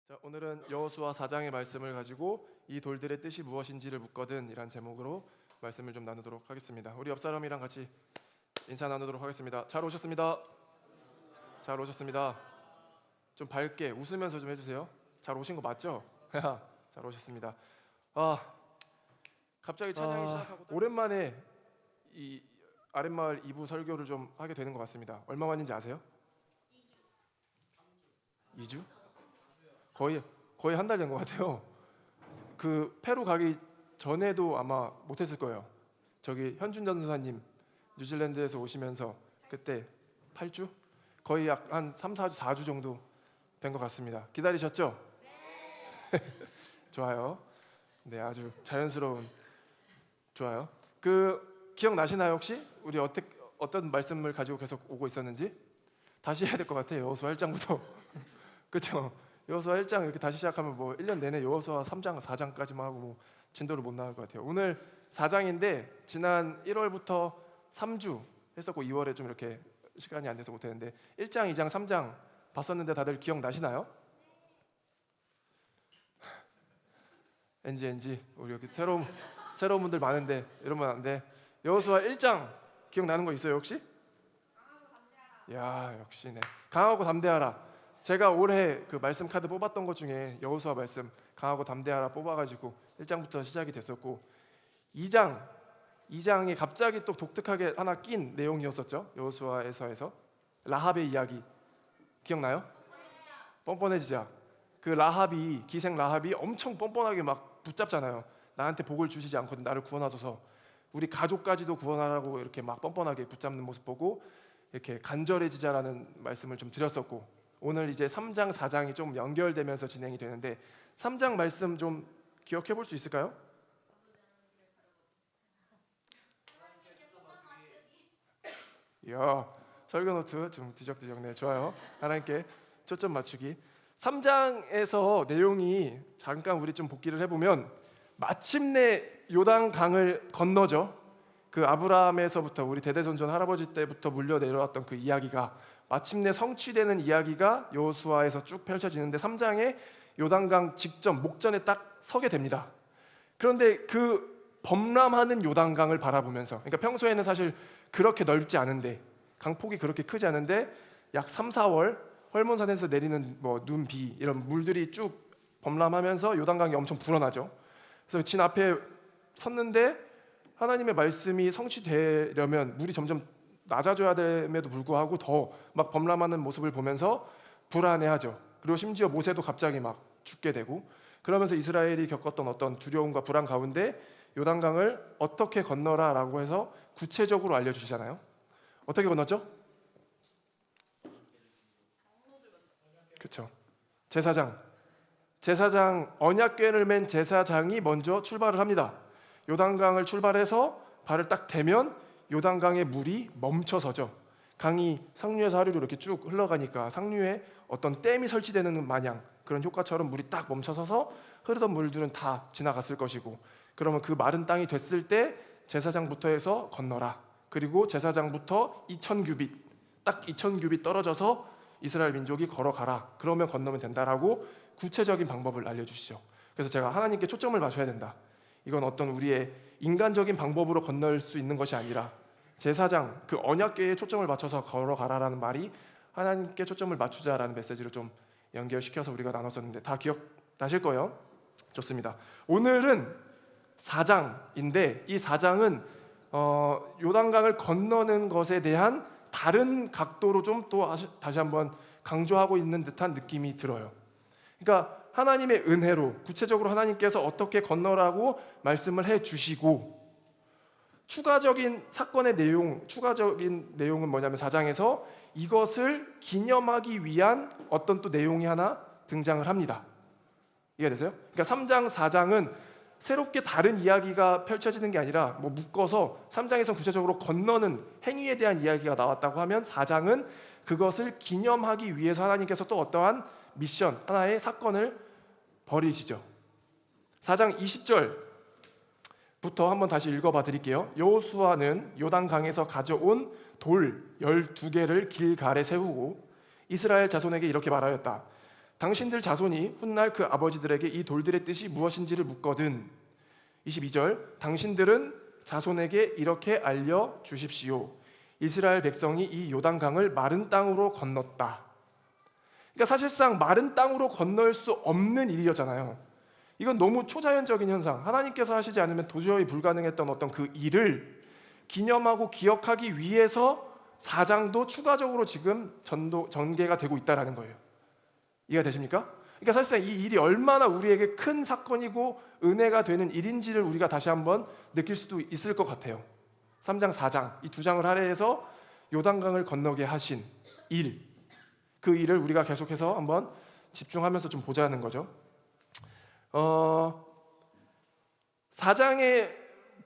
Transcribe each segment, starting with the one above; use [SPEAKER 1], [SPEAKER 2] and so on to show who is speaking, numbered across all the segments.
[SPEAKER 1] 자, 오늘은 여호수아 4장의 말씀을 가지고 이 돌들의 뜻이 무엇인지를 묻거든 이란 제목으로 말씀을 좀 나누도록 하겠습니다. 우리 옆 사람이랑 같이 인사 나누도록 하겠습니다. 잘 오셨습니다. 잘 오셨습니다. 좀 밝게 웃으면서 좀 해주세요. 잘 오신 거 맞죠? 잘 오셨습니다. 갑자기 찬양이 시작하고 오랜만에 이 아랫마을 2부 설교를 좀 하게 되는 것 같습니다. 얼마 만인지 아세요? 2주? 거의 한 달 된 것 같아요. 그 페루 가기 전에도 아마 못했을 거예요. 저기 현준 전도사님 뉴질랜드에서 오시면서 그때 8주? 거의 약 한 3, 4주, 4주 정도 된 것 같습니다. 기다리셨죠? 네. 좋아요. 네, 아주 자연스러운 좋아요. 그 기억나시나요 혹시? 우리 어떤 말씀을 가지고 계속 오고 있었는지? 다시 해야 될 것 같아요. 여호수아 1장부터. 그렇죠? 여호수아 1장 이렇게 다시 시작하면 뭐 1년 내내 여호수아 3장, 4장까지만 하고 뭐 진도를 못 나갈 것 같아요. 오늘 4장인데 지난 1월부터 3주 했었고 2월에 좀 이렇게 시간이 안 돼서 못 했는데 1장, 2장, 3장 봤었는데 다들 기억나시나요? NG 우리 여기 새로운 분들 많은데 이러면 안 돼. 여호수아 1장 기억나는 거 있어요 혹시? 야, 역시 네. 강하고 담대하라. 제가 올해 그 말씀 카드 뽑았던 것 중에 여호수아 말씀 강하고 담대하라 뽑아가지고 1장부터 시작이 됐었고 2장이 갑자기 또 독특하게 하나 낀 내용이었었죠. 여호수아에서 라합의 이야기 기억나요? 뻔뻔해지자. 그 라합이 기생 라합이 엄청 뻔뻔하게 막 붙잡잖아요. 나한테 복을 주시지 않거든 나를 구원하소서 우리 가족까지도 구원하라고 이렇게 막 뻔뻔하게 붙잡는 모습 보고 이렇게 간절해지자라는 말씀을 좀 드렸었고 오늘 이제 3장, 4장이 좀 연결되면서 진행이 되는데 3장 말씀 좀 기억해 볼 수 있을까요? 이야, 설교 노트 좀 뒤적뒤적 네, 좋아요. 하나님께 초점 맞추기. 3장에서 내용이 잠깐 우리 좀 복기를 해보면 마침내 요단강을 건너죠. 그 아브라함에서부터 우리 대대손손 할아버지 때부터 물려 내려왔던 그 이야기가 마침내 성취되는 이야기가 여호수아에서 쭉 펼쳐지는데 3장에 요단강 직전 목전에 딱 서게 됩니다. 그런데 그 범람하는 요단강을 바라보면서 그러니까 평소에는 사실 그렇게 넓지 않은데 강폭이 그렇게 크지 않은데 약 3, 4월 헐몬산에서 내리는 뭐 눈, 비 이런 물들이 쭉 범람하면서 요단강이 엄청 불어나죠. 그래서 진 앞에 섰는데 하나님의 말씀이 성취되려면 물이 점점 낮아져야 됨에도 불구하고 더 막 범람하는 모습을 보면서 불안해하죠. 그리고 심지어 모세도 갑자기 막 죽게 되고 그러면서 이스라엘이 겪었던 어떤 두려움과 불안 가운데 요단강을 어떻게 건너라라고 해서 구체적으로 알려주시잖아요. 어떻게 건넜죠? 그렇죠. 제사장 언약궤를 맨 제사장이 먼저 출발을 합니다. 요단강을 출발해서 발을 딱 대면 요단강의 물이 멈춰서죠. 강이 상류에서 하류로 이렇게 쭉 흘러가니까 상류에 어떤 댐이 설치되는 마냥 그런 효과처럼 물이 딱 멈춰서서 흐르던 물들은 다 지나갔을 것이고 그러면 그 마른 땅이 됐을 때 제사장부터 해서 건너라. 그리고 제사장부터 2000규빗 딱 2000규빗 떨어져서 이스라엘 민족이 걸어가라. 그러면 건너면 된다라고 구체적인 방법을 알려주시죠. 그래서 제가 하나님께 초점을 맞춰야 된다. 이건 어떤 우리의 인간적인 방법으로 건널 수 있는 것이 아니라 제사장 그 언약궤에 초점을 맞춰서 걸어가라라는 말이 하나님께 초점을 맞추자라는 메시지로 좀 연결시켜서 우리가 나눴었는데 다 기억나실 거예요? 좋습니다. 오늘은 4장인데 이 4장은 요단강을 건너는 것에 대한 다른 각도로 좀 또 다시 한번 강조하고 있는 듯한 느낌이 들어요. 그러니까 하나님의 은혜로 구체적으로 하나님께서 어떻게 건너라고 말씀을 해주시고 추가적인 사건의 내용, 추가적인 내용은 뭐냐면 4장에서 이것을 기념하기 위한 어떤 또 내용이 하나 등장을 합니다. 이해되세요? 그러니까 3장, 4장은 새롭게 다른 이야기가 펼쳐지는 게 아니라 뭐 묶어서 3장에서 구체적으로 건너는 행위에 대한 이야기가 나왔다고 하면 4장은 그것을 기념하기 위해서 하나님께서 또 어떠한 미션, 하나의 사건을 벌이시죠. 4장 20절 부터 한번 다시 읽어봐 드릴게요. 여호수아는 요단강에서 가져온 돌 12개를 길갈에 세우고 이스라엘 자손에게 이렇게 말하였다. 당신들 자손이 훗날 그 아버지들에게 이 돌들의 뜻이 무엇인지를 묻거든. 22절 당신들은 자손에게 이렇게 알려주십시오. 이스라엘 백성이 이 요단강을 마른 땅으로 건넜다. 그러니까 사실상 마른 땅으로 건널 수 없는 일이었잖아요. 이건 너무 초자연적인 현상, 하나님께서 하시지 않으면 도저히 불가능했던 어떤 그 일을 기념하고 기억하기 위해서 4장도 추가적으로 지금 전개가 되고 있다는 거예요. 이해가 되십니까? 그러니까 사실상 이 일이 얼마나 우리에게 큰 사건이고 은혜가 되는 일인지를 우리가 다시 한번 느낄 수도 있을 것 같아요. 3장, 4장 이 두 장을 할애해서 요단강을 건너게 하신 일, 그 일을 우리가 계속해서 한번 집중하면서 좀 보자는 거죠. 4장의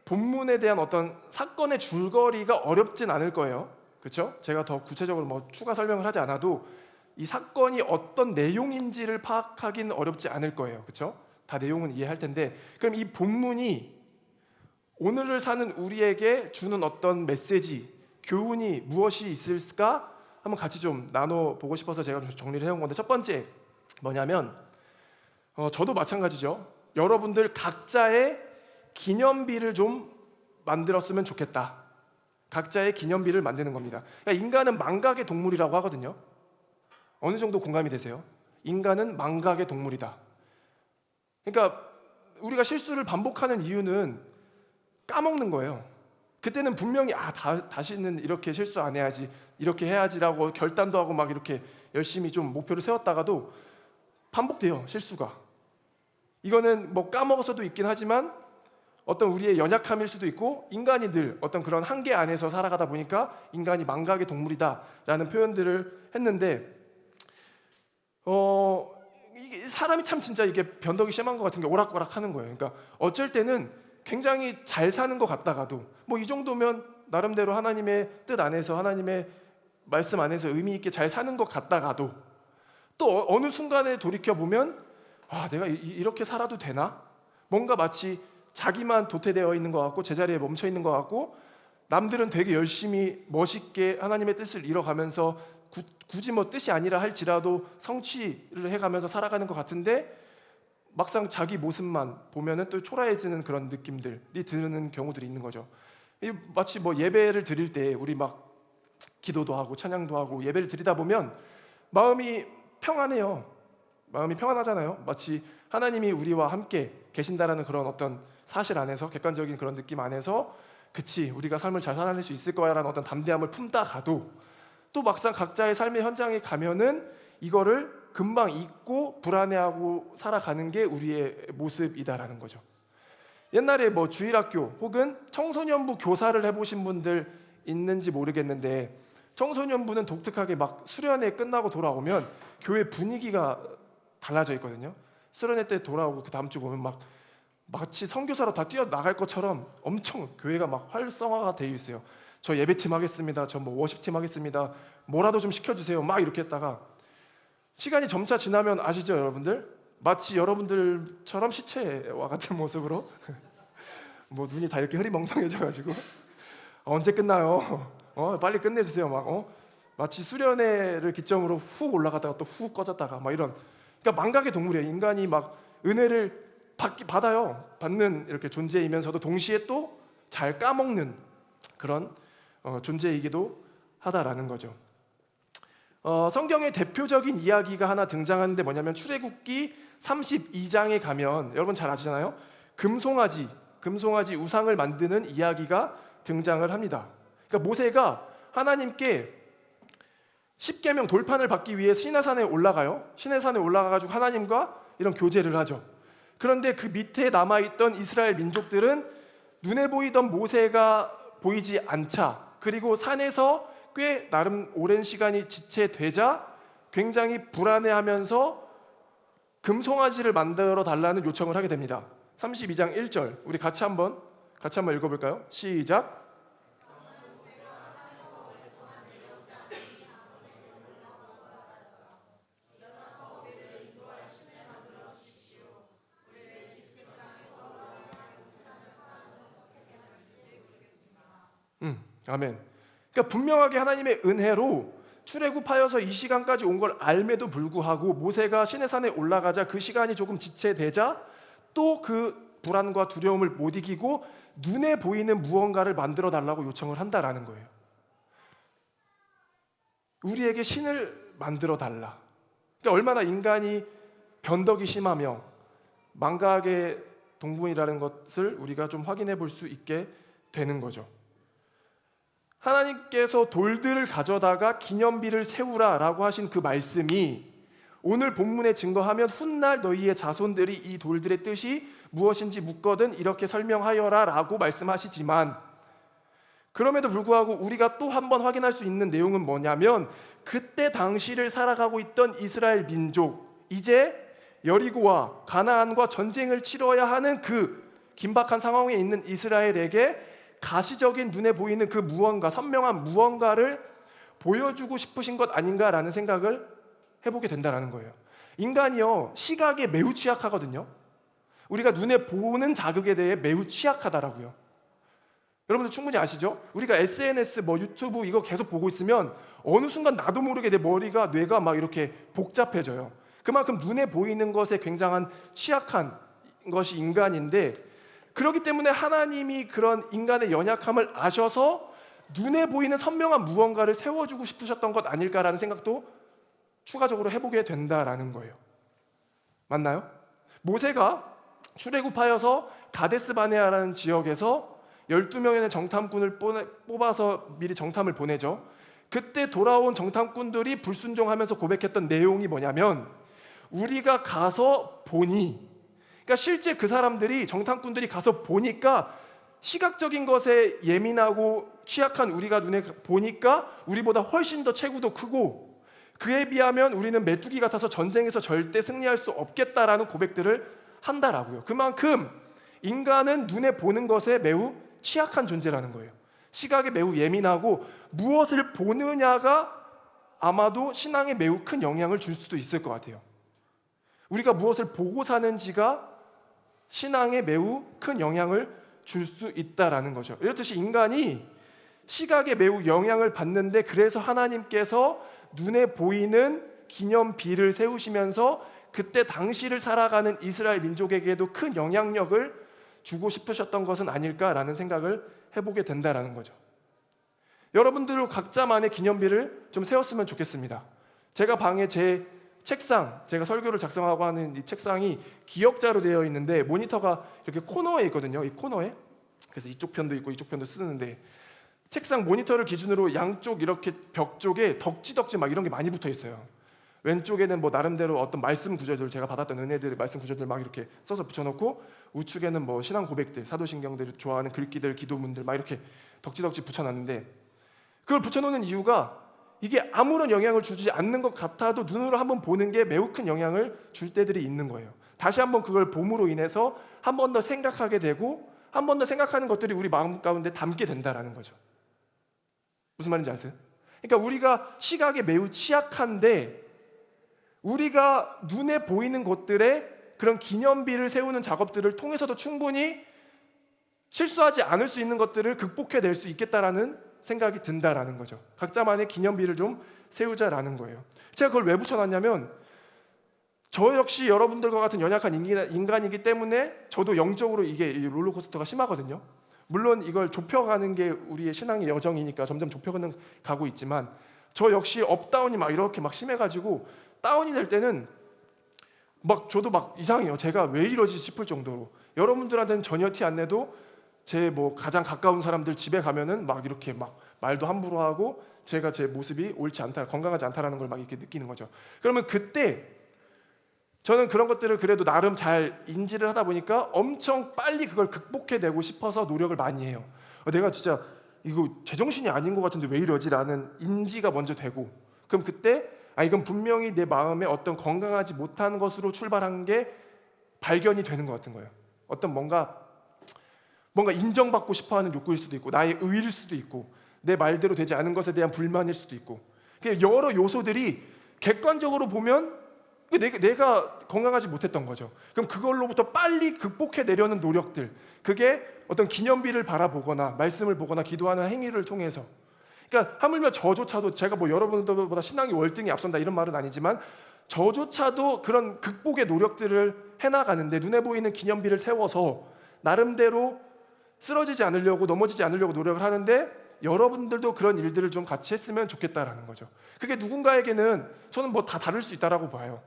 [SPEAKER 1] 본문에 대한 어떤 사건의 줄거리가 어렵진 않을 거예요. 그렇죠? 제가 더 구체적으로 뭐 추가 설명을 하지 않아도 이 사건이 어떤 내용인지를 파악하기는 어렵지 않을 거예요. 그렇죠? 다 내용은 이해할 텐데, 그럼 이 본문이 오늘을 사는 우리에게 주는 어떤 메시지, 교훈이 무엇이 있을까? 한번 같이 좀 나눠보고 싶어서 제가 좀 정리를 해온 건데, 첫 번째 뭐냐면 저도 마찬가지죠. 여러분들 각자의 기념비를 좀 만들었으면 좋겠다. 각자의 기념비를 만드는 겁니다. 그러니까 인간은 망각의 동물이라고 하거든요. 어느 정도 공감이 되세요? 인간은 망각의 동물이다. 그러니까 우리가 실수를 반복하는 이유는 까먹는 거예요. 그때는 분명히 다시는 이렇게 실수 안 해야지, 이렇게 해야지라고 결단도 하고 막 이렇게 열심히 좀 목표를 세웠다가도 반복돼요, 실수가. 이거는 뭐 까먹어서도 있긴 하지만 어떤 우리의 연약함일 수도 있고, 인간이 늘 어떤 그런 한계 안에서 살아가다 보니까 인간이 망각의 동물이다라는 표현들을 했는데, 이게 사람이 참 진짜 이게 변덕이 심한 것 같은 게 오락가락 하는 거예요. 그러니까 어쩔 때는 굉장히 잘 사는 것 같다가도 뭐 이 정도면 나름대로 하나님의 뜻 안에서, 하나님의 말씀 안에서 의미 있게 잘 사는 것 같다가도 또 어느 순간에 돌이켜 보면 내가 이렇게 살아도 되나? 뭔가 마치 자기만 도태되어 있는 것 같고 제자리에 멈춰 있는 것 같고, 남들은 되게 열심히 멋있게 하나님의 뜻을 이뤄가면서 굳이 뭐 뜻이 아니라 할지라도 성취를 해가면서 살아가는 것 같은데, 막상 자기 모습만 보면은 또 초라해지는 그런 느낌들이 드는 경우들이 있는 거죠. 마치 뭐 예배를 드릴 때 우리 막 기도도 하고 찬양도 하고 예배를 드리다 보면 마음이 평안해요. 마음이 평안하잖아요. 마치 하나님이 우리와 함께 계신다라는 그런 어떤 사실 안에서, 객관적인 그런 느낌 안에서, 그치 우리가 삶을 잘 살아낼 수 있을 거야라는 어떤 담대함을 품다 가도 또 막상 각자의 삶의 현장에 가면은 이거를 금방 잊고 불안해하고 살아가는 게 우리의 모습이다라는 거죠. 옛날에 뭐 주일학교 혹은 청소년부 교사를 해보신 분들 있는지 모르겠는데, 청소년부는 독특하게 막 수련회 끝나고 돌아오면 교회 분위기가 달라져 있거든요. 수련회 때 돌아오고 그 다음 주 보면 막 마치 선교사로 다 뛰어나갈 것처럼 엄청 교회가 막 활성화가 되어 있어요. 저 예배팀 하겠습니다, 저 뭐 워십팀 하겠습니다, 뭐라도 좀 시켜주세요, 막 이렇게 했다가 시간이 점차 지나면 아시죠 여러분들? 마치 여러분들처럼 시체와 같은 모습으로 뭐 눈이 다 이렇게 흐리멍텅해져가지고 언제 끝나요? 빨리 끝내주세요. 마치 수련회를 기점으로 훅 올라갔다가 또 훅 꺼졌다가 막 이런. 그러니까 망각의 동물이에요. 인간이 막 은혜를 받는 이렇게 존재이면서도 동시에 또 잘 까먹는 그런 존재이기도 하다라는 거죠. 성경의 대표적인 이야기가 하나 등장하는데 뭐냐면 출애굽기 32장에 가면 여러분 잘 아시잖아요. 금송아지 우상을 만드는 이야기가 등장을 합니다. 그러니까 모세가 하나님께 십계명 돌판을 받기 위해 시내산에 올라가요. 시내산에 올라가가지고 하나님과 이런 교제를 하죠. 그런데 그 밑에 남아있던 이스라엘 민족들은 눈에 보이던 모세가 보이지 않자, 그리고 산에서 꽤 나름 오랜 시간이 지체되자 굉장히 불안해하면서 금송아지를 만들어 달라는 요청을 하게 됩니다. 32장 1절 우리 같이 한번 읽어볼까요? 시작. 아멘. 그러니까 분명하게 하나님의 은혜로 출애굽하여서 이 시간까지 온 걸 알매도 불구하고 모세가 시내산에 올라가자 그 시간이 조금 지체되자 또 그 불안과 두려움을 못 이기고 눈에 보이는 무언가를 만들어 달라고 요청을 한다라는 거예요. 우리에게 신을 만들어 달라. 그러니까 얼마나 인간이 변덕이 심하며 망각의 동분이라는 것을 우리가 좀 확인해 볼 수 있게 되는 거죠. 하나님께서 돌들을 가져다가 기념비를 세우라라고 하신 그 말씀이 오늘 본문에 증거하면 훗날 너희의 자손들이 이 돌들의 뜻이 무엇인지 묻거든 이렇게 설명하여라라고 말씀하시지만, 그럼에도 불구하고 우리가 또 한 번 확인할 수 있는 내용은 뭐냐면, 그때 당시를 살아가고 있던 이스라엘 민족, 이제 여리고와 가나안과 전쟁을 치러야 하는 그 긴박한 상황에 있는 이스라엘에게 가시적인 눈에 보이는 그 무언가, 선명한 무언가를 보여주고 싶으신 것 아닌가라는 생각을 해보게 된다는 거예요. 인간이요, 시각에 매우 취약하거든요. 우리가 눈에 보는 자극에 대해 매우 취약하다라고요. 여러분들 충분히 아시죠? 우리가 SNS, 유튜브 이거 계속 보고 있으면 어느 순간 나도 모르게 내 머리가, 뇌가 막 이렇게 복잡해져요. 그만큼 눈에 보이는 것에 굉장한 취약한 것이 인간인데, 그렇기 때문에 하나님이 그런 인간의 연약함을 아셔서 눈에 보이는 선명한 무언가를 세워주고 싶으셨던 것 아닐까라는 생각도 추가적으로 해보게 된다라는 거예요. 맞나요? 모세가 출애굽하여서 가데스 바네아라는 지역에서 12명의 정탐꾼을 뽑아서 미리 정탐을 보내죠. 그때 돌아온 정탐꾼들이 불순종하면서 고백했던 내용이 뭐냐면, 우리가 가서 보니, 그러니까 실제 그 사람들이, 정탐꾼들이 가서 보니까 시각적인 것에 예민하고 취약한 우리가 눈에 보니까 우리보다 훨씬 더 체구도 크고 그에 비하면 우리는 메뚜기 같아서 전쟁에서 절대 승리할 수 없겠다라는 고백들을 한다라고요. 그만큼 인간은 눈에 보는 것에 매우 취약한 존재라는 거예요. 시각에 매우 예민하고 무엇을 보느냐가 아마도 신앙에 매우 큰 영향을 줄 수도 있을 것 같아요. 우리가 무엇을 보고 사는지가 신앙에 매우 큰 영향을 줄 수 있다라는 거죠. 이렇듯이 인간이 시각에 매우 영향을 받는데, 그래서 하나님께서 눈에 보이는 기념비를 세우시면서 그때 당시를 살아가는 이스라엘 민족에게도 큰 영향력을 주고 싶으셨던 것은 아닐까라는 생각을 해보게 된다라는 거죠. 여러분들 각자만의 기념비를 좀 세웠으면 좋겠습니다. 제가 방에 제 책상, 제가 설교를 작성하고 하는 이 책상이 기역자로 되어 있는데 모니터가 이렇게 코너에 있거든요. 이 코너에. 그래서 이쪽 편도 있고 이쪽 편도 쓰는데, 책상 모니터를 기준으로 양쪽 이렇게 벽 쪽에 덕지덕지 막 이런 게 많이 붙어 있어요. 왼쪽에는 나름대로 어떤 말씀 구절들, 제가 받았던 은혜들의 말씀 구절들 막 이렇게 써서 붙여놓고, 우측에는 신앙 고백들, 사도신경들 좋아하는 글귀들, 기도문들 막 이렇게 덕지덕지 붙여놨는데, 그걸 붙여놓는 이유가 이게 아무런 영향을 주지 않는 것 같아도 눈으로 한번 보는 게 매우 큰 영향을 줄 때들이 있는 거예요. 다시 한번 그걸 봄으로 인해서 한 번 더 생각하게 되고, 한 번 더 생각하는 것들이 우리 마음 가운데 담게 된다라는 거죠. 무슨 말인지 아세요? 그러니까 우리가 시각에 매우 취약한데, 우리가 눈에 보이는 것들에 그런 기념비를 세우는 작업들을 통해서도 충분히 실수하지 않을 수 있는 것들을 극복해낼 수 있겠다라는 생각이 든다라는 거죠. 각자만의 기념비를 좀 세우자라는 거예요. 제가 그걸 왜 붙여놨냐면, 저 역시 여러분들과 같은 연약한 인간이기 때문에 저도 영적으로 이게 롤러코스터가 심하거든요. 물론 이걸 좁혀가는 게 우리의 신앙의 여정이니까 점점 좁혀가는 가고 있지만, 저 역시 업다운이 막 이렇게 막 심해가지고 다운이 될 때는 저도 이상해요. 제가 왜 이러지 싶을 정도로. 여러분들한테는 전혀 티 안 내도 제 가장 가까운 사람들 집에 가면은 이렇게 말도 함부로 하고 제가 제 모습이 옳지 않다, 건강하지 않다라는 걸 이렇게 느끼는 거죠. 그러면 그때 저는 그런 것들을 그래도 나름 잘 인지를 하다 보니까 엄청 빨리 그걸 극복해내고 싶어서 노력을 많이 해요. 내가 진짜 이거 제정신이 아닌 것 같은데 왜 이러지라는 인지가 먼저 되고, 그럼 그때 이건 분명히 내 마음에 어떤 건강하지 못한 것으로 출발한 게 발견이 되는 것 같은 거예요. 어떤 뭔가 인정받고 싶어하는 욕구일 수도 있고, 나의 의일 수도 있고, 내 말대로 되지 않은 것에 대한 불만일 수도 있고, 여러 요소들이 객관적으로 보면 내가 건강하지 못했던 거죠. 그럼 그걸로부터 빨리 극복해내려는 노력들, 그게 어떤 기념비를 바라보거나 말씀을 보거나 기도하는 행위를 통해서, 그러니까 하물며 저조차도 제가 뭐 여러분들보다 신앙이 월등히 앞선다 이런 말은 아니지만 저조차도 그런 극복의 노력들을 해나가는데 눈에 보이는 기념비를 세워서 나름대로 쓰러지지 않으려고 넘어지지 않으려고 노력을 하는데 여러분들도 그런 일들을 좀 같이 했으면 좋겠다라는 거죠. 그게 누군가에게는 저는 뭐 다 다를 수 있다라고 봐요.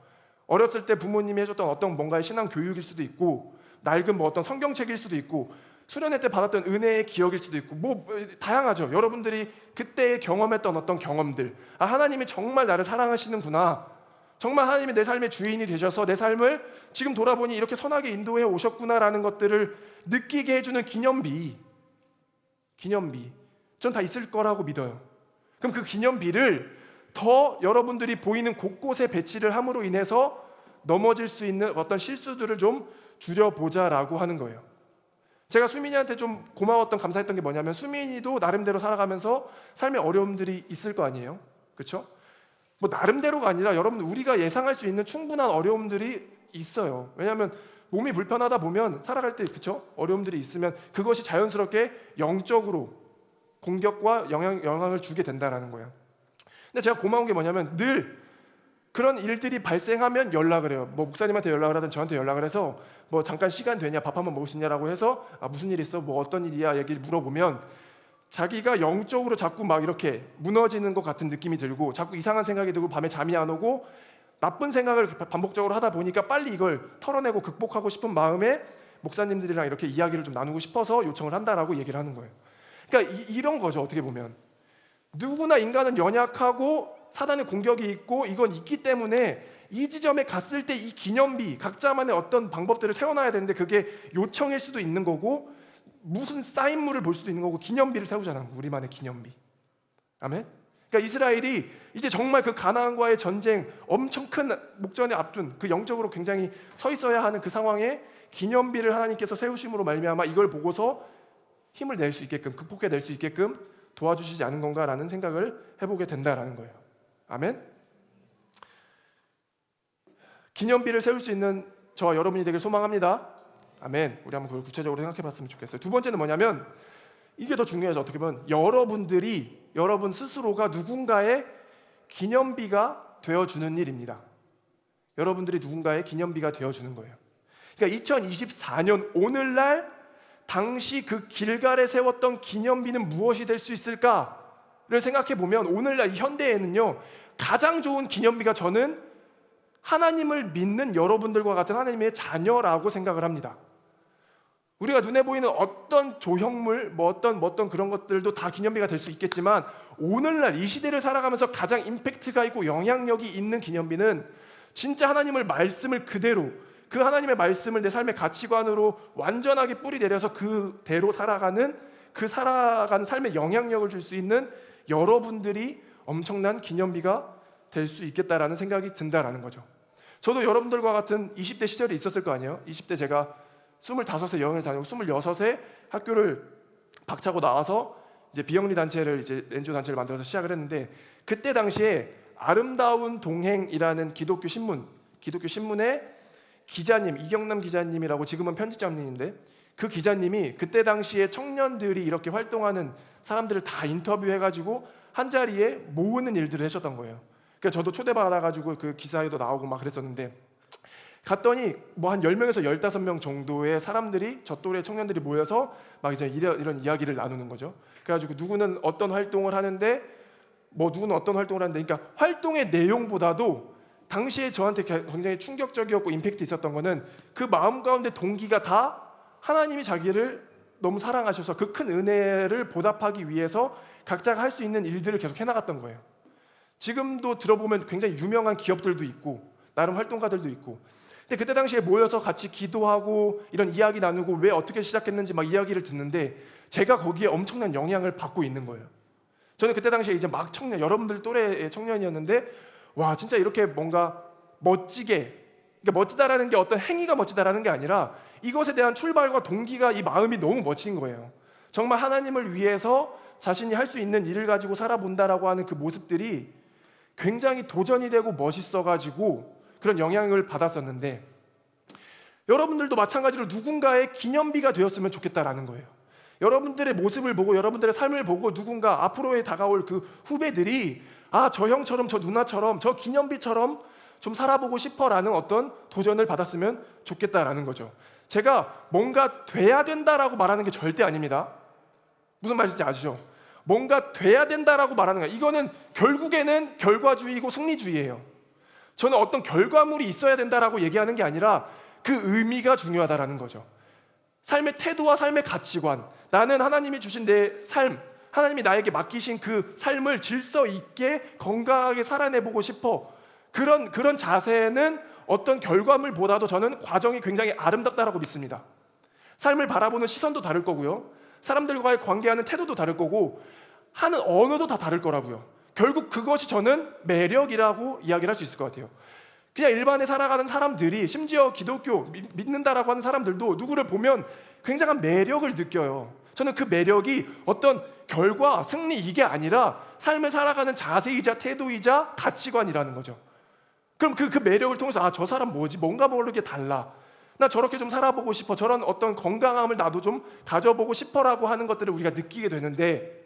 [SPEAKER 1] 어렸을 때 부모님이 해줬던 어떤 뭔가의 신앙 교육일 수도 있고 낡은 뭐 어떤 성경책일 수도 있고 수련회 때 받았던 은혜의 기억일 수도 있고 뭐 다양하죠. 여러분들이 그때 경험했던 어떤 경험들, 아 하나님이 정말 나를 사랑하시는구나, 정말 하나님이 내 삶의 주인이 되셔서 내 삶을 지금 돌아보니 이렇게 선하게 인도해 오셨구나라는 것들을 느끼게 해주는 기념비 전 다 있을 거라고 믿어요. 그럼 그 기념비를 더 여러분들이 보이는 곳곳에 배치를 함으로 인해서 넘어질 수 있는 어떤 실수들을 좀 줄여보자라고 하는 거예요. 제가 수민이한테 좀 고마웠던 감사했던 게 뭐냐면 수민이도 나름대로 살아가면서 삶의 어려움들이 있을 거 아니에요, 그렇죠? 뭐 나름대로가 아니라 여러분 우리가 예상할 수 있는 충분한 어려움들이 있어요. 왜냐하면 몸이 불편하다 보면 살아갈 때 그렇죠? 어려움들이 있으면 그것이 자연스럽게 영적으로 공격과 영향을 주게 된다라는 거예요. 근데 제가 고마운 게 뭐냐면 늘 그런 일들이 발생하면 연락을 해요. 뭐 목사님한테 연락을 하든 저한테 연락을 해서 뭐 잠깐 시간 되냐, 밥 한번 먹을 수 있냐라고 해서 아 무슨 일 있어, 뭐 어떤 일이야 얘기를 물어보면 자기가 영적으로 자꾸 막 이렇게 무너지는 것 같은 느낌이 들고 자꾸 이상한 생각이 들고 밤에 잠이 안 오고 나쁜 생각을 반복적으로 하다 보니까 빨리 이걸 털어내고 극복하고 싶은 마음에 목사님들이랑 이렇게 이야기를 좀 나누고 싶어서 요청을 한다라고 얘기를 하는 거예요. 그러니까 이런 거죠. 어떻게 보면 누구나 인간은 연약하고 사단의 공격이 있고 이건 있기 때문에 이 지점에 갔을 때 이 기념비 각자만의 어떤 방법들을 세워놔야 되는데 그게 요청일 수도 있는 거고 무슨 사인물을 볼 수도 있는 거고 기념비를 세우잖아요. 우리만의 기념비. 아멘. 그러니까 이스라엘이 이제 정말 그 가나안과의 전쟁 엄청 큰 목전에 앞둔 그 영적으로 굉장히 서 있어야 하는 그 상황에 기념비를 하나님께서 세우심으로 말미암아 이걸 보고서 힘을 낼 수 있게끔 극복해낼 수 있게끔 도와주시지 않은 건가라는 생각을 해보게 된다라는 거예요. 아멘. 기념비를 세울 수 있는 저와 여러분이 되길 소망합니다. 아멘. 우리 한번 그걸 구체적으로 생각해봤으면 좋겠어요. 두 번째는 뭐냐면 이게 더 중요하죠. 어떻게 보면 여러분 스스로가 누군가의 기념비가 되어주는 일입니다. 여러분들이 누군가의 기념비가 되어주는 거예요. 그러니까 2024년 오늘날 당시 그 길갈에 세웠던 기념비는 무엇이 될 수 있을까를 생각해 보면 오늘날 현대에는요 가장 좋은 기념비가 저는 하나님을 믿는 여러분들과 같은 하나님의 자녀라고 생각을 합니다. 우리가 눈에 보이는 어떤 조형물, 어떤 그런 것들도 다 기념비가 될 수 있겠지만 오늘날 이 시대를 살아가면서 가장 임팩트가 있고 영향력이 있는 기념비는 진짜 하나님을 말씀을 그대로 그 하나님의 말씀을 내 삶의 가치관으로 완전하게 뿌리 내려서 그대로 살아가는 삶에 영향력을 줄 수 있는 여러분들이 엄청난 기념비가 될 수 있겠다라는 생각이 든다라는 거죠. 저도 여러분들과 같은 20대 시절이 있었을 거 아니에요. 20대 제가 25세 여행을 다니고 26세 학교를 박차고 나와서 이제 비영리 단체를 이제 NGO 단체를 만들어서 시작을 했는데 그때 당시에 아름다운 동행이라는 기독교 신문의 기자님 이경남 기자님이라고 지금은 편집장님인데 그 기자님이 그때 당시에 청년들이 이렇게 활동하는 사람들을 다 인터뷰해가지고 한 자리에 모으는 일들을 하셨던 거예요. 그러니까 저도 초대받아가지고 그 기사에도 나오고 막 그랬었는데 갔더니 뭐 한 10명에서 15명 정도의 사람들이 저 또래 청년들이 모여서 막 이제 이런 이야기를 나누는 거죠. 그래가지고 누구는 어떤 활동을 하는데 누구는 어떤 활동을 하는데 그러니까 활동의 내용보다도 당시에 저한테 굉장히 충격적이었고 임팩트 있었던 거는 그 마음 가운데 동기가 다 하나님이 자기를 너무 사랑하셔서 그 큰 은혜를 보답하기 위해서 각자가 할 수 있는 일들을 계속 해나갔던 거예요. 지금도 들어보면 굉장히 유명한 기업들도 있고 나름 활동가들도 있고 근데 그때 당시에 모여서 같이 기도하고 이런 이야기 나누고 왜 어떻게 시작했는지 막 이야기를 듣는데 제가 거기에 엄청난 영향을 받고 있는 거예요. 저는 그때 당시에 이제 막 여러분들 또래의 청년이었는데 와 진짜 이렇게 뭔가 멋지게 그러니까 멋지다라는 게 어떤 행위가 멋지다라는 게 아니라 이것에 대한 출발과 동기가 이 마음이 너무 멋진 거예요. 정말 하나님을 위해서 자신이 할 수 있는 일을 가지고 살아본다라고 하는 그 모습들이 굉장히 도전이 되고 멋있어가지고 그런 영향을 받았었는데 여러분들도 마찬가지로 누군가의 기념비가 되었으면 좋겠다라는 거예요. 여러분들의 모습을 보고 여러분들의 삶을 보고 누군가 앞으로에 다가올 그 후배들이 저 형처럼 저 누나처럼 저 기념비처럼 좀 살아보고 싶어라는 어떤 도전을 받았으면 좋겠다라는 거죠. 제가 뭔가 돼야 된다라고 말하는 게 절대 아닙니다. 무슨 말인지 아시죠? 뭔가 돼야 된다라고 말하는 거예요. 이거는 결국에는 결과주의고 승리주의예요. 저는 어떤 결과물이 있어야 된다라고 얘기하는 게 아니라 그 의미가 중요하다라는 거죠. 삶의 태도와 삶의 가치관, 나는 하나님이 주신 내 삶, 하나님이 나에게 맡기신 그 삶을 질서 있게 건강하게 살아내보고 싶어. 그런 자세는 어떤 결과물보다도 저는 과정이 굉장히 아름답다라고 믿습니다. 삶을 바라보는 시선도 다를 거고요, 사람들과의 관계하는 태도도 다를 거고, 하는 언어도 다 다를 거라고요. 결국 그것이 저는 매력이라고 이야기를 할 수 있을 것 같아요. 그냥 일반에 살아가는 사람들이, 심지어 기독교 믿는다라고 하는 사람들도 누구를 보면 굉장한 매력을 느껴요. 저는 그 매력이 어떤 결과, 승리 이게 아니라 삶을 살아가는 자세이자 태도이자 가치관이라는 거죠. 그럼 그 매력을 통해서 저 사람 뭐지? 뭔가 모르게 달라. 나 저렇게 좀 살아보고 싶어. 저런 어떤 건강함을 나도 좀 가져보고 싶어라고 하는 것들을 우리가 느끼게 되는데,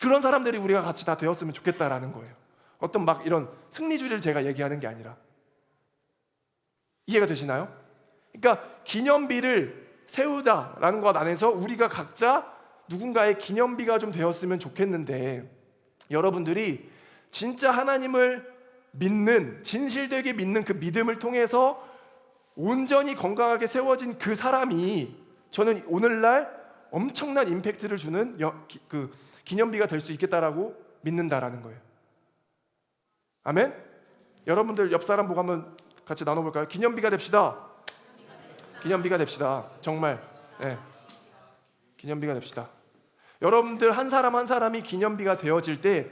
[SPEAKER 1] 그런 사람들이 우리가 같이 다 되었으면 좋겠다라는 거예요. 어떤 막 이런 승리주의를 제가 얘기하는 게 아니라. 이해가 되시나요? 그러니까 기념비를 세우자라는 것 안에서 우리가 각자 누군가의 기념비가 좀 되었으면 좋겠는데, 여러분들이 진짜 하나님을 믿는, 진실되게 믿는 그 믿음을 통해서 온전히 건강하게 세워진 그 사람이 저는 오늘날 엄청난 임팩트를 주는 그 기념비가 될 수 있겠다라고 믿는다라는 거예요. 아멘? 여러분들 옆 사람 보고 한번 같이 나눠볼까요? 기념비가 됩시다. 기념비가 됩시다. 정말 기념비가 됩시다. 여러분들 한 사람 한 사람이 기념비가 되어질 때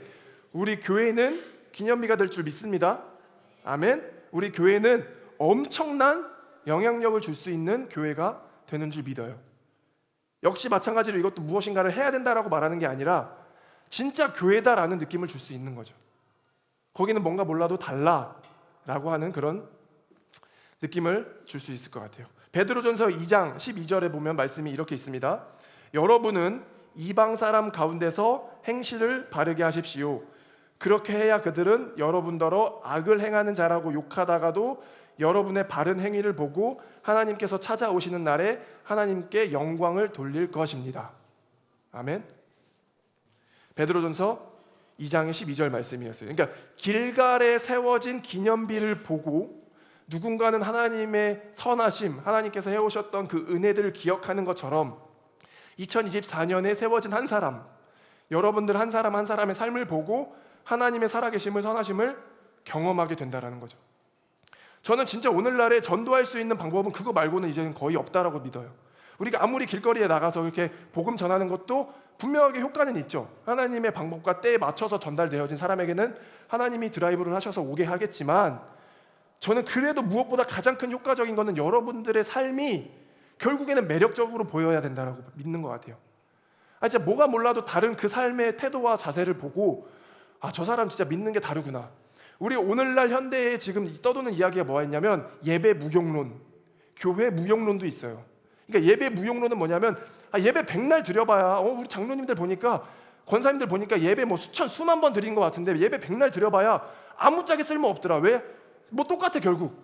[SPEAKER 1] 우리 교회는 기념비가 될 줄 믿습니다. 아멘? 우리 교회는 엄청난 영향력을 줄 수 있는 교회가 되는 줄 믿어요. 역시 마찬가지로 이것도 무엇인가를 해야 된다라고 말하는 게 아니라 진짜 교회다라는 느낌을 줄 수 있는 거죠. 거기는 뭔가 몰라도 달라라고 하는 그런 느낌을 줄 수 있을 것 같아요. 베드로전서 2장 12절에 보면 말씀이 이렇게 있습니다. 여러분은 이방 사람 가운데서 행실을 바르게 하십시오. 그렇게 해야 그들은 여러분더러 악을 행하는 자라고 욕하다가도 여러분의 바른 행위를 보고 하나님께서 찾아오시는 날에 하나님께 영광을 돌릴 것입니다. 아멘. 베드로전서 2장의 12절 말씀이었어요. 그러니까 길갈에 세워진 기념비를 보고 누군가는 하나님의 선하심, 하나님께서 해오셨던 그 은혜들을 기억하는 것처럼 2024년에 세워진 한 사람, 여러분들 한 사람 한 사람의 삶을 보고 하나님의 살아계심을, 선하심을 경험하게 된다는 거죠. 저는 진짜 오늘날에 전도할 수 있는 방법은 그거 말고는 이제는 거의 없다라고 믿어요. 우리가 아무리 길거리에 나가서 이렇게 복음 전하는 것도 분명하게 효과는 있죠. 하나님의 방법과 때에 맞춰서 전달되어진 사람에게는 하나님이 드라이브를 하셔서 오게 하겠지만, 저는 그래도 무엇보다 가장 큰 효과적인 것은 여러분들의 삶이 결국에는 매력적으로 보여야 된다라고 믿는 것 같아요. 진짜 뭐가 몰라도 다른 그 삶의 태도와 자세를 보고 저 사람 진짜 믿는 게 다르구나. 우리 오늘날 현대에 지금 떠도는 이야기가 뭐가 있냐면 예배 무용론, 교회 무용론도 있어요. 그러니까 예배 무용론은 뭐냐면 예배 백날 드려봐야 우리 장로님들 보니까, 권사님들 보니까 예배 뭐 수만 번 드린 것 같은데 예배 백날 드려봐야 아무짝에 쓸모 없더라. 왜? 뭐 똑같아 결국.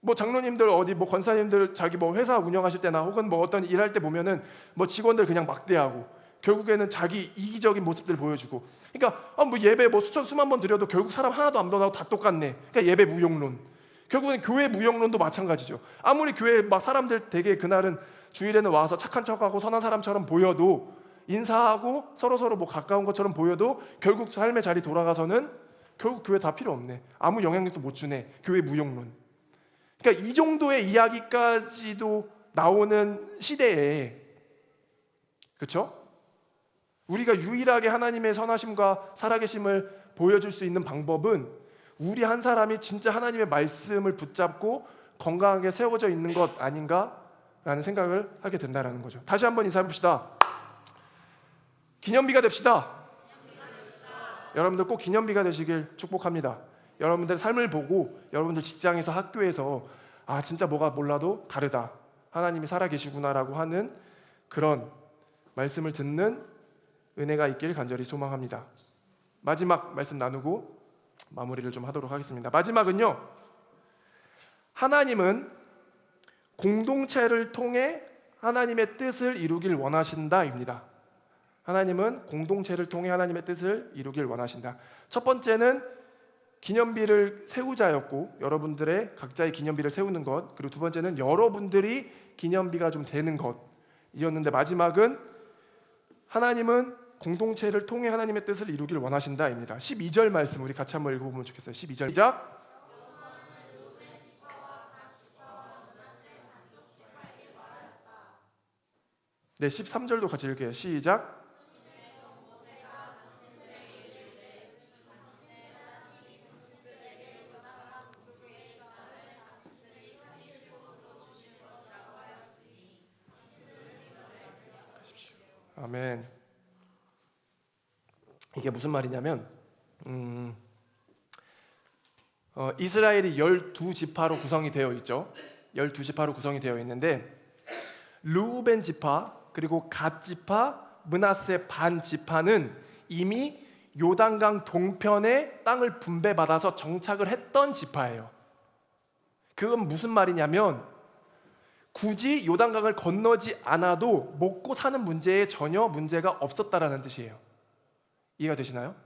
[SPEAKER 1] 뭐 장로님들 어디 뭐 권사님들 자기 뭐 회사 운영하실 때나 혹은 뭐 어떤 일할 때 보면은 뭐 직원들 그냥 막대하고 결국에는 자기 이기적인 모습들 보여주고. 그러니까 뭐 예배 뭐 수만 번 드려도 결국 사람 하나도 안 변하고 다 똑같네. 그러니까 예배 무용론. 결국은 교회 무용론도 마찬가지죠. 아무리 교회 막 사람들 되게 그날은 주일에는 와서 착한 척하고 선한 사람처럼 보여도, 인사하고 서로 뭐 가까운 것처럼 보여도 결국 삶의 자리 돌아가서는 결국 교회 다 필요 없네. 아무 영향력도 못 주네. 교회 무용론. 그러니까 이 정도의 이야기까지도 나오는 시대에, 그렇죠? 우리가 유일하게 하나님의 선하심과 살아계심을 보여줄 수 있는 방법은 우리 한 사람이 진짜 하나님의 말씀을 붙잡고 건강하게 세워져 있는 것 아닌가라는 생각을 하게 된다는 거죠. 다시 한번 인사해봅시다. 기념비가 됩시다. 여러분들 꼭 기념비가 되시길 축복합니다. 여러분들 삶을 보고 여러분들 직장에서 학교에서 진짜 뭐가 몰라도 다르다, 하나님이 살아계시구나라고 하는 그런 말씀을 듣는 은혜가 있길 간절히 소망합니다. 마지막 말씀 나누고 마무리를 좀 하도록 하겠습니다. 마지막은요, 하나님은 공동체를 통해 하나님의 뜻을 이루길 원하신다입니다. 하나님은 공동체를 통해 하나님의 뜻을 이루길 원하신다. 첫 번째는 기념비를 세우자였고, 여러분들의 각자의 기념비를 세우는 것. 그리고 두 번째는 여러분들이 기념비가 좀 되는 것이었는데, 마지막은 하나님은 공동체를 통해 하나님의 뜻을 이루길 원하신다입니다. 12절 말씀 우리 같이 한번 읽어보면 좋겠어요. 12절 시작. 네, 13절도 같이 읽게요. 시작. 아멘. 이게 무슨 말이냐면 이스라엘이 12지파로 구성이 되어 있죠. 12지파로 구성이 되어 있는데 르우벤 지파, 그리고 갓 지파, 므낫세 반 지파는 이미 요단강 동편에 땅을 분배받아서 정착을 했던 지파예요. 그건 무슨 말이냐면 굳이 요단강을 건너지 않아도 먹고 사는 문제에 전혀 문제가 없었다라는 뜻이에요. 이해가 되시나요?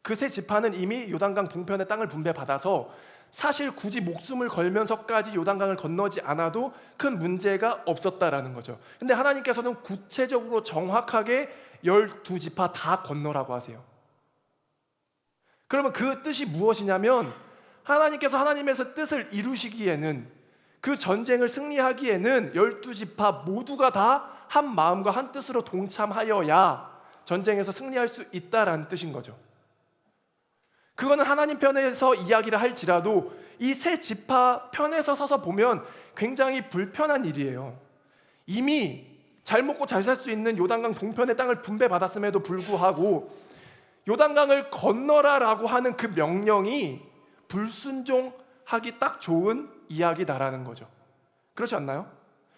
[SPEAKER 1] 그 세 지파는 이미 요단강 동편의 땅을 분배받아서 사실 굳이 목숨을 걸면서까지 요단강을 건너지 않아도 큰 문제가 없었다라는 거죠. 근데 하나님께서는 구체적으로 정확하게 12지파 다 건너라고 하세요. 그러면 그 뜻이 무엇이냐면 하나님께서 하나님의 뜻을 이루시기에는, 그 전쟁을 승리하기에는 12지파 모두가 다 한 마음과 한 뜻으로 동참하여야 전쟁에서 승리할 수 있다라는 뜻인 거죠. 그거는 하나님 편에서 이야기를 할지라도 이 세 지파 편에서 서서 보면 굉장히 불편한 일이에요. 이미 잘 먹고 잘 살 수 있는 요단강 동편의 땅을 분배받았음에도 불구하고 요단강을 건너라라고 하는 그 명령이 불순종하기 딱 좋은 이야기다라는 거죠. 그렇지 않나요?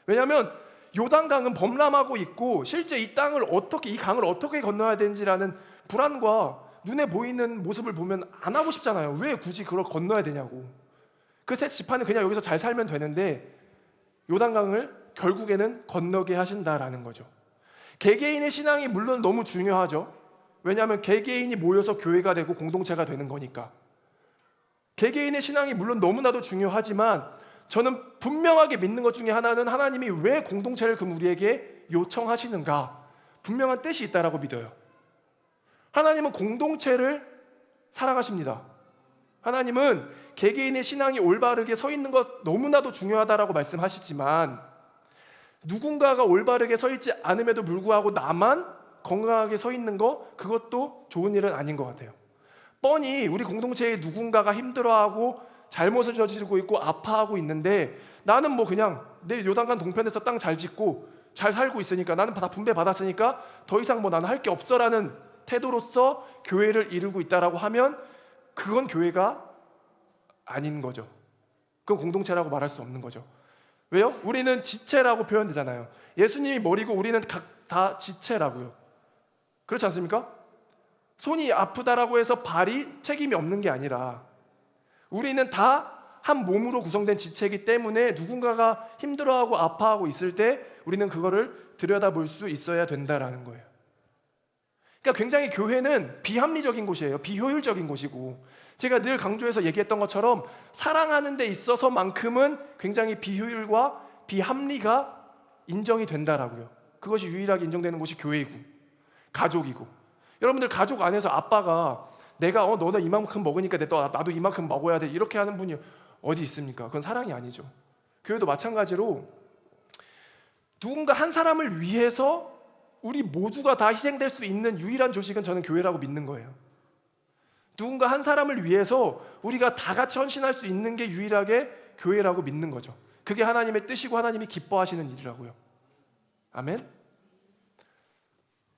[SPEAKER 1] 왜냐하면 요단강은 범람하고 있고 실제 이 강을 어떻게 건너야 되는지라는 불안과 눈에 보이는 모습을 보면 안 하고 싶잖아요. 왜 굳이 그걸 건너야 되냐고. 그 세 지파는 그냥 여기서 잘 살면 되는데 요단강을 결국에는 건너게 하신다라는 거죠. 개개인의 신앙이 물론 너무 중요하죠. 왜냐하면 개개인이 모여서 교회가 되고 공동체가 되는 거니까. 개개인의 신앙이 물론 너무나도 중요하지만 저는 분명하게 믿는 것 중에 하나는 하나님이 왜 공동체를 그럼 우리에게 요청하시는가, 분명한 뜻이 있다라고 믿어요. 하나님은 공동체를 사랑하십니다. 하나님은 개개인의 신앙이 올바르게 서 있는 것 너무나도 중요하다라고 말씀하시지만 누군가가 올바르게 서 있지 않음에도 불구하고 나만 건강하게 서 있는 거, 그것도 좋은 일은 아닌 것 같아요. 뻔히 우리 공동체에 누군가가 힘들어하고 잘못을 저지르고 있고 아파하고 있는데 나는 뭐 그냥 내 요단강 동편에서 땅 잘 짓고 잘 살고 있으니까, 나는 다 분배받았으니까 더 이상 뭐 나는 할 게 없어라는 태도로서 교회를 이루고 있다라고 하면 그건 교회가 아닌 거죠. 그건 공동체라고 말할 수 없는 거죠. 왜요? 우리는 지체라고 표현되잖아요. 예수님이 머리고 우리는 각 다 지체라고요. 그렇지 않습니까? 손이 아프다라고 해서 발이 책임이 없는 게 아니라 우리는 다 한 몸으로 구성된 지체이기 때문에 누군가가 힘들어하고 아파하고 있을 때 우리는 그거를 들여다볼 수 있어야 된다라는 거예요. 그러니까 굉장히 교회는 비합리적인 곳이에요. 비효율적인 곳이고, 제가 늘 강조해서 얘기했던 것처럼 사랑하는 데 있어서만큼은 굉장히 비효율과 비합리가 인정이 된다라고요. 그것이 유일하게 인정되는 곳이 교회이고 가족이고, 여러분들 가족 안에서 아빠가 내가 너는 이만큼 먹으니까 나도 이만큼 먹어야 돼 이렇게 하는 분이 어디 있습니까? 그건 사랑이 아니죠. 교회도 마찬가지로 누군가 한 사람을 위해서 우리 모두가 다 희생될 수 있는 유일한 조직은 저는 교회라고 믿는 거예요. 누군가 한 사람을 위해서 우리가 다 같이 헌신할 수 있는 게 유일하게 교회라고 믿는 거죠. 그게 하나님의 뜻이고 하나님이 기뻐하시는 일이라고요. 아멘?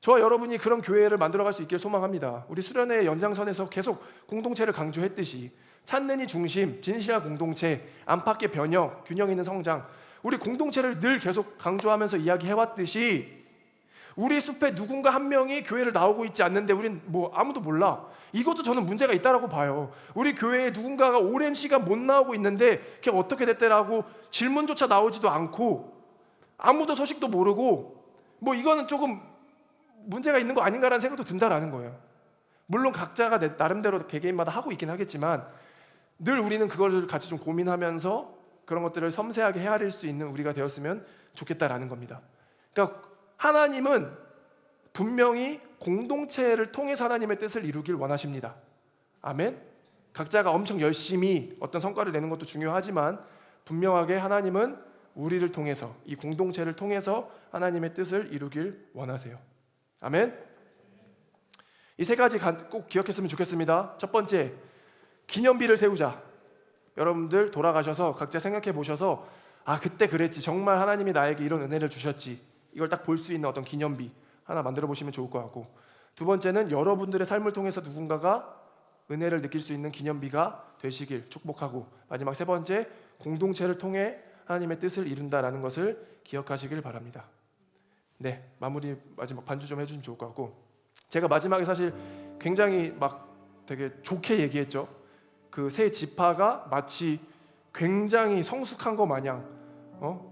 [SPEAKER 1] 저와 여러분이 그런 교회를 만들어갈 수 있길 소망합니다. 우리 수련회의 연장선에서 계속 공동체를 강조했듯이 찾는 이 중심, 진실한 공동체, 안팎의 변형, 균형 있는 성장, 우리 공동체를 늘 계속 강조하면서 이야기해왔듯이 우리 숲에 누군가 한 명이 교회를 나오고 있지 않는데 우린 뭐 아무도 몰라. 이것도 저는 문제가 있다라고 봐요. 우리 교회에 누군가가 오랜 시간 못 나오고 있는데 그게 어떻게 됐대라고 질문조차 나오지도 않고 아무도 소식도 모르고 뭐 이거는 조금 문제가 있는 거 아닌가라는 생각도 든다라는 거예요. 물론 각자가 나름대로 개개인마다 하고 있긴 하겠지만 늘 우리는 그걸 같이 좀 고민하면서 그런 것들을 섬세하게 헤아릴 수 있는 우리가 되었으면 좋겠다라는 겁니다. 그러니까 하나님은 분명히 공동체를 통해서 하나님의 뜻을 이루길 원하십니다. 아멘. 각자가 엄청 열심히 어떤 성과를 내는 것도 중요하지만 분명하게 하나님은 우리를 통해서 이 공동체를 통해서 하나님의 뜻을 이루길 원하세요. 아멘. 이 세 가지 꼭 기억했으면 좋겠습니다. 첫 번째, 기념비를 세우자. 여러분들 돌아가셔서 각자 생각해 보셔서 아 그때 그랬지, 정말 하나님이 나에게 이런 은혜를 주셨지, 이걸 딱 볼 수 있는 어떤 기념비 하나 만들어 보시면 좋을 것 같고, 두 번째는 여러분들의 삶을 통해서 누군가가 은혜를 느낄 수 있는 기념비가 되시길 축복하고, 마지막 세 번째, 공동체를 통해 하나님의 뜻을 이룬다라는 것을 기억하시길 바랍니다. 네, 마무리 마지막 반주 좀 해주시면 좋을 것 같고, 제가 마지막에 사실 굉장히 막 되게 좋게 얘기했죠. 그 세 지파가 마치 굉장히 성숙한 거 마냥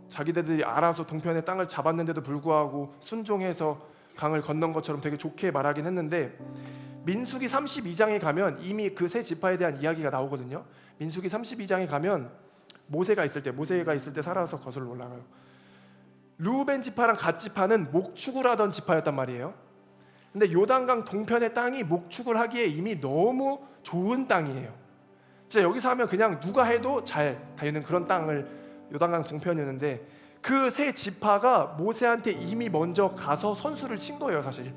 [SPEAKER 1] 자기들이 알아서 동편의 땅을 잡았는데도 불구하고 순종해서 강을 건넌 것처럼 되게 좋게 말하긴 했는데, 민수기 32장에 가면 이미 그 세 지파에 대한 이야기가 나오거든요. 민수기 32장에 가면 모세가 있을 때 살아서 거슬러 올라가요. 르우벤 지파랑 갓 지파는 목축을 하던 지파였단 말이에요. 근데 요단강 동편의 땅이 목축을 하기에 이미 너무 좋은 땅이에요. 진짜 여기서 하면 그냥 누가 해도 잘 되는 그런 땅을, 요단강 동편이었는데 그 세 지파가 모세한테 이미 먼저 가서 선수를 친 거예요. 사실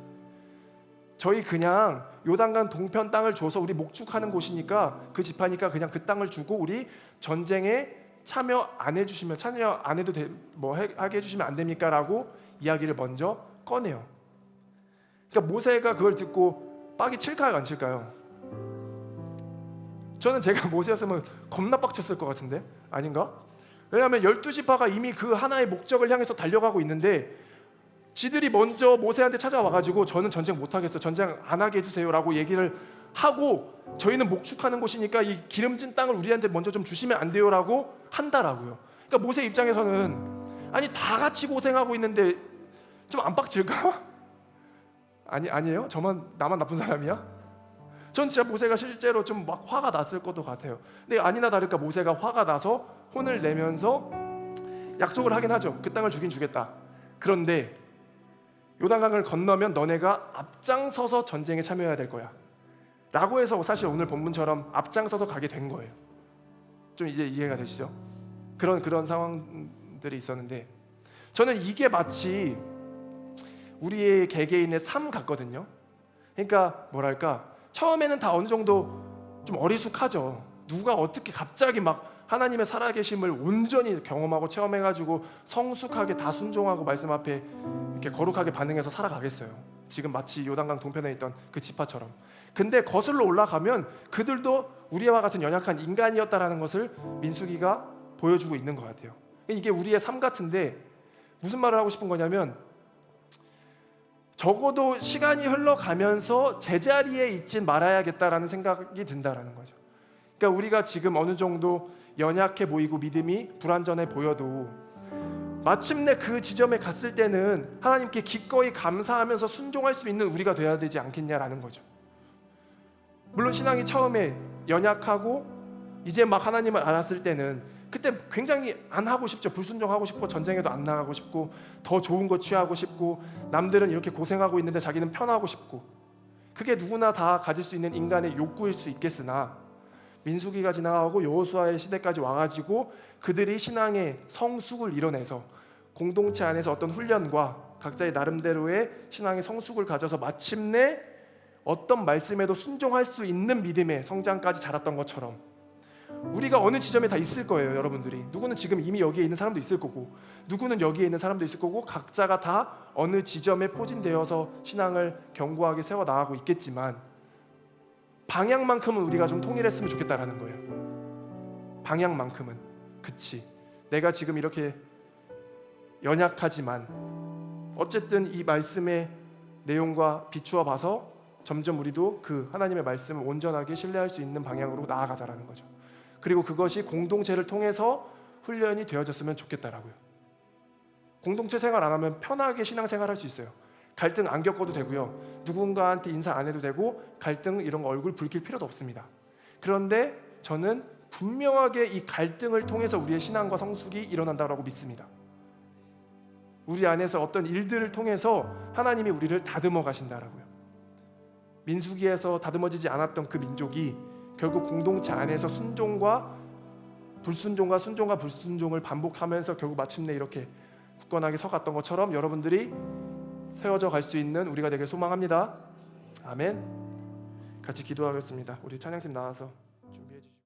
[SPEAKER 1] 저희 그냥 요단강 동편 땅을 줘서 우리 목축하는 곳이니까, 그 지파니까 그냥 그 땅을 주고 우리 전쟁에 참여 안 해도 하게 해주시면 안 됩니까? 라고 이야기를 먼저 꺼내요. 그러니까 모세가 그걸 듣고 빡이 칠까요, 안 칠까요? 저는 제가 모세였으면 겁나 빡쳤을 것 같은데, 아닌가? 왜냐하면 12지파가 이미 그 하나의 목적을 향해서 달려가고 있는데 지들이 먼저 모세한테 찾아와가지고 저는 전쟁 못하겠어, 전쟁 안 하게 해주세요 라고 얘기를 하고, 저희는 목축하는 곳이니까 이 기름진 땅을 우리한테 먼저 좀 주시면 안 돼요 라고 한다라고요. 그러니까 모세 입장에서는 아니 다 같이 고생하고 있는데 좀 안 빡칠까? 아니에요? 나만 나쁜 사람이야? 전 진짜 모세가 실제로 좀 막 화가 났을 것도 같아요. 근데 아니나 다를까 모세가 화가 나서 혼을 내면서 약속을 하긴 하죠. 그 땅을 주긴 주겠다. 그런데 요단강을 건너면 너네가 앞장서서 전쟁에 참여해야 될 거야 라고 해서 사실 오늘 본문처럼 앞장서서 가게 된 거예요. 좀 이제 이해가 되시죠? 그런 상황들이 있었는데, 저는 이게 마치 우리의 개개인의 삶 같거든요. 그러니까 뭐랄까, 처음에는 다 어느 정도 좀 어리숙하죠. 누가 어떻게 갑자기 막 하나님의 살아계심을 온전히 경험하고 체험해가지고 성숙하게 다 순종하고 말씀 앞에 이렇게 거룩하게 반응해서 살아가겠어요. 지금 마치 요단강 동편에 있던 그 지파처럼. 근데 거슬러 올라가면 그들도 우리와 같은 연약한 인간이었다라는 것을 민수기가 보여주고 있는 것 같아요. 이게 우리의 삶 같은데, 무슨 말을 하고 싶은 거냐면, 적어도 시간이 흘러가면서 제자리에 있진 말아야겠다라는 생각이 든다라는 거죠. 그러니까 우리가 지금 어느 정도 연약해 보이고 믿음이 불완전해 보여도 마침내 그 지점에 갔을 때는 하나님께 기꺼이 감사하면서 순종할 수 있는 우리가 돼야 되지 않겠냐라는 거죠. 물론 신앙이 처음에 연약하고 이제 막 하나님을 알았을 때는 그때 굉장히 안 하고 싶죠. 불순종하고 싶고 전쟁에도 안 나가고 싶고 더 좋은 거 취하고 싶고 남들은 이렇게 고생하고 있는데 자기는 편하고 싶고, 그게 누구나 다 가질 수 있는 인간의 욕구일 수 있겠으나, 민수기가 지나가고 여호수아의 시대까지 와가지고 그들이 신앙의 성숙을 이뤄내서 공동체 안에서 어떤 훈련과 각자의 나름대로의 신앙의 성숙을 가져서 마침내 어떤 말씀에도 순종할 수 있는 믿음의 성장까지 자랐던 것처럼 우리가 어느 지점에 다 있을 거예요. 여러분들이 누구는 지금 이미 여기에 있는 사람도 있을 거고, 누구는 여기에 있는 사람도 있을 거고, 각자가 다 어느 지점에 포진되어서 신앙을 견고하게 세워나가고 있겠지만 방향만큼은 우리가 좀 통일했으면 좋겠다라는 거예요. 방향만큼은. 그치, 내가 지금 이렇게 연약하지만 어쨌든 이 말씀의 내용과 비추어 봐서 점점 우리도 그 하나님의 말씀을 온전하게 신뢰할 수 있는 방향으로 나아가자라는 거죠. 그리고 그것이 공동체를 통해서 훈련이 되어졌으면 좋겠다라고요. 공동체 생활 안 하면 편하게 신앙생활 할 수 있어요. 갈등 안 겪어도 되고요. 누군가한테 인사 안 해도 되고 갈등 이런 거 얼굴 붉힐 필요도 없습니다. 그런데 저는 분명하게 이 갈등을 통해서 우리의 신앙과 성숙이 일어난다고 믿습니다. 우리 안에서 어떤 일들을 통해서 하나님이 우리를 다듬어 가신다라고요. 민수기에서 다듬어지지 않았던 그 민족이 결국 공동체 안에서 순종과 불순종과 순종과 불순종을 반복하면서 결국 마침내 이렇게 굳건하게 서갔던 것처럼 여러분들이 세워져 갈 수 있는 우리가 되길 소망합니다. 아멘. 같이 기도하겠습니다. 우리 찬양팀 나와서